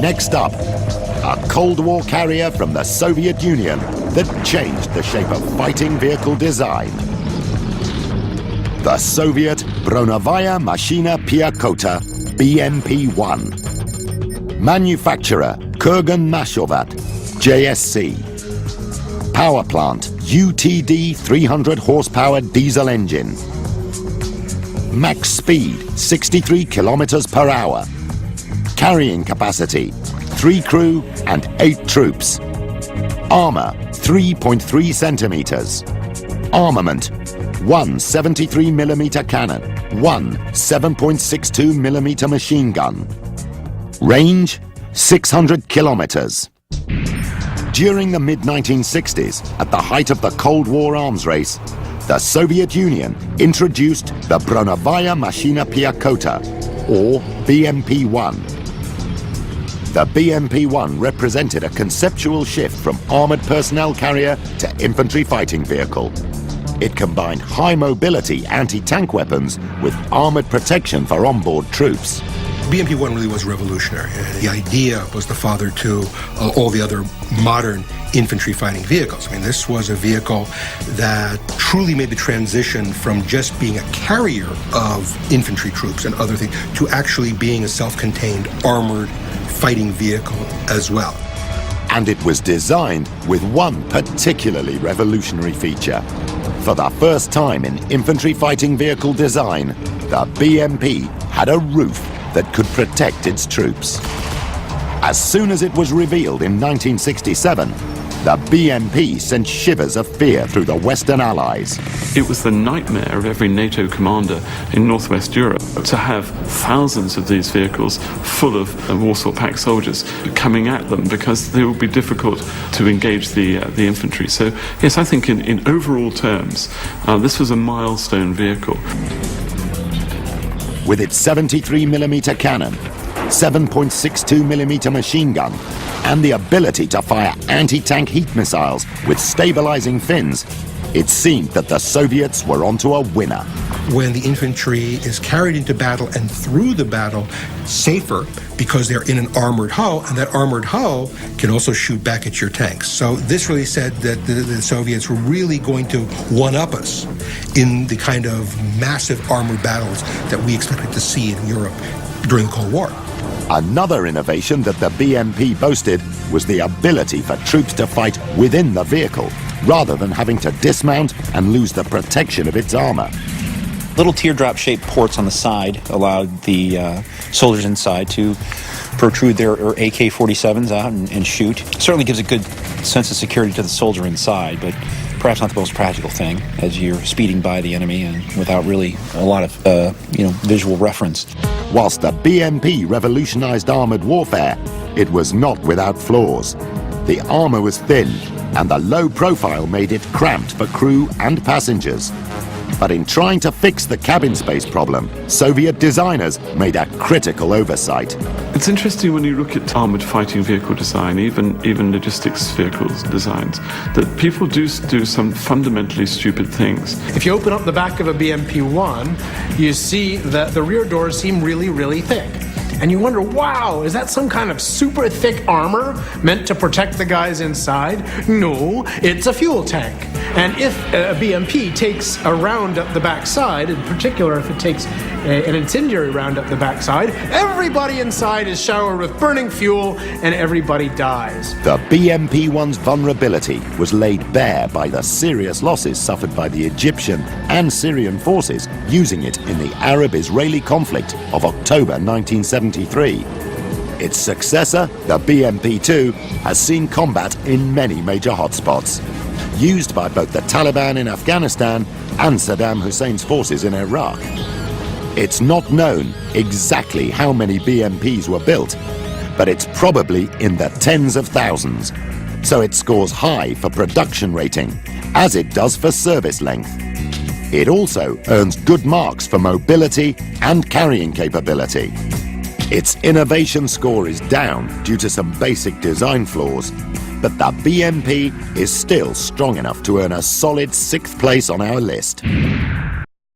Next up, a Cold War carrier from the Soviet Union that changed the shape of fighting vehicle design. The Soviet Bronevaga Maschina Piekhota BMP-1. Manufacturer Kurgan Mashovat, JSC. Power plant UTD 300 horsepower diesel engine. Max speed 63 kilometers per hour. Carrying capacity 3 crew and 8 troops. Armor 3.3 centimeters. Armament: 1 73mm cannon, 1 7.62mm machine gun. Range 600 kilometers. During the mid-1960s, at the height of the Cold War arms race, the Soviet Union introduced the Bronevaga Maschina Piekhota, or BMP-1. The BMP-1 represented a conceptual shift from armored personnel carrier to infantry fighting vehicle. It combined high mobility anti-tank weapons with armored protection for onboard troops. BMP-1 really was revolutionary. The idea was the father to all the other modern infantry fighting vehicles. I mean, this was a vehicle that truly made the transition from just being a carrier of infantry troops and other things to actually being a self-contained armored fighting vehicle as well. And it was designed with one particularly revolutionary feature. For the first time in infantry fighting vehicle design, the BMP had a roof that could protect its troops. As soon as it was revealed in 1967, the BMP sent shivers of fear through the Western Allies. It was the nightmare of every NATO commander in Northwest Europe to have thousands of these vehicles full of Warsaw Pact soldiers coming at them because they would be difficult to engage the infantry. So yes, I think in overall terms, this was a milestone vehicle. With its 73mm cannon, 7.62mm machine gun, and the ability to fire anti-tank heat missiles with stabilizing fins, it seemed that the Soviets were onto a winner. When the infantry is carried into battle and through the battle safer because they're in an armored hull, and that armored hull can also shoot back at your tanks. So this really said that the Soviets were really going to one-up us in the kind of massive armored battles that we expected to see in Europe during the Cold War. Another innovation that the BMP boasted was the ability for troops to fight within the vehicle, rather than having to dismount and lose the protection of its armor. Little teardrop-shaped ports on the side allowed the soldiers inside to protrude their AK-47s out and shoot. It certainly gives a good sense of security to the soldier inside, but perhaps not the most practical thing as you're speeding by the enemy and without really a lot of visual reference. Whilst the BMP revolutionized armored warfare, it was not without flaws. The armor was thin, and the low profile made it cramped for crew and passengers. But in trying to fix the cabin space problem, Soviet designers made a critical oversight. It's interesting when you look at armored fighting vehicle design, even logistics vehicles designs, that people do some fundamentally stupid things. If you open up the back of a BMP-1, you see that the rear doors seem really, really thick. And you wonder, wow, is that some kind of super thick armor meant to protect the guys inside? No, it's a fuel tank. And if a BMP takes a round up the backside, in particular if it takes an incendiary round up the backside, everybody inside is showered with burning fuel and everybody dies. The BMP-1's vulnerability was laid bare by the serious losses suffered by the Egyptian and Syrian forces using it in the Arab-Israeli conflict of October 1973. Its successor, the BMP-2, has seen combat in many major hotspots, used by both the Taliban in Afghanistan and Saddam Hussein's forces in Iraq. It's not known exactly how many BMPs were built, but it's probably in the tens of thousands. So it scores high for production rating, as it does for service length. It also earns good marks for mobility and carrying capability. Its innovation score is down due to some basic design flaws, but the BMP is still strong enough to earn a solid 6th place on our list.